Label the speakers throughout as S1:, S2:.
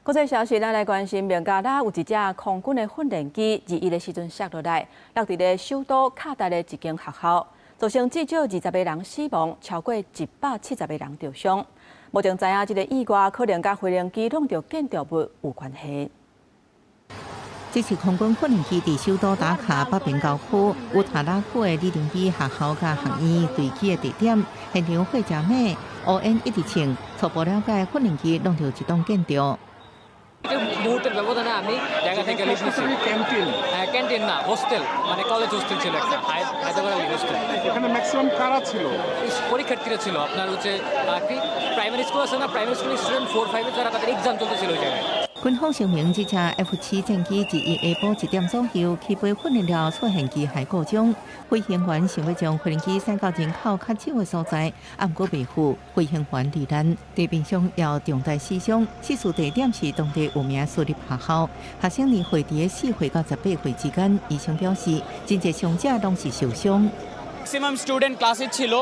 S1: 国际消息，咱来关心孟加拉有一架空军的训练机，21的时阵摔落来，落伫咧首都卡达的一间学校，造成至少20个人死亡，超过170个人受伤。目前知影这个意外可能甲飞行机弄到建筑物有关系。
S2: 这是空军训练机伫首都打卡北边郊区乌塔拉区的李林比学校甲学院对起的地点，现场火真美，乌烟一直冲。初步了解，训练机弄到一栋建筑。
S3: মুহূর্তের ব্যবধানে আমি জায়গা থেকে লিখেছি ক্যান্টিন না হোস্টেল মানে কলেজ হোস্টেল ছিল একটা হায়দ্রাবাদ হোস্টেল
S4: এখানে ম্যাক্সিমাম কারা ছিল
S3: পরীক্ষার্থীরা ছিল আপনার হচ্ছে কি প্রাইমারি স্কুল আছে না প্রাইমারি স্কুলের স্টুডেন্ট 4-5 এ যারা তাদের এক্সাম চলতেছিল ওই জায়গায়
S2: 军方声明，这架 F7战机21下晡1点左右起飞训练了出现机械故障，飞行员想要将飞行机驶到人口较少的所在，按过未赴，飞行员罹难，地面上有重大死伤。事故地点是当地有名私立学校，学生年会伫4岁到18岁之间。医生表示，真侪伤者拢是受伤。
S5: ম্যাক্সিমাম স্টুডেন্ট ক্লাসে ছিল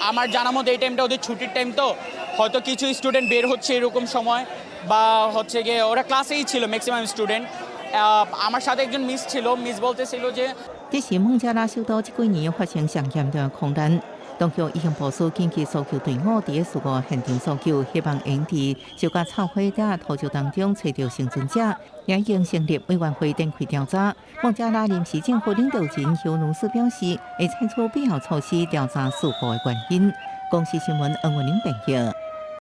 S5: আমার জানা মতো এই টাইমটা ওদের ছুটির টাইম তো হয়তো কিছু স্টুডেন্ট বের হচ্ছে এরকম সময় বা হচ্ছে গিয়ে ওরা ক্লাসেই ছিল ম্যাক্সিমাম স্টুডেন্ট আমার সাথে একজন মিস ছিল মিস বলতেছিল যে
S2: 这是孟加拉首都这几年发生上严重的空难。 当局已经部署紧急搜救队伍伫事故现场搜救，希望用伫小甲臭火等土石当中找到幸存者，也已经成立委员会展开调查。孟加拉临时政府领导人尤努斯表示，会采取必要措施调查事故的原因。公司新闻恩文玲报道。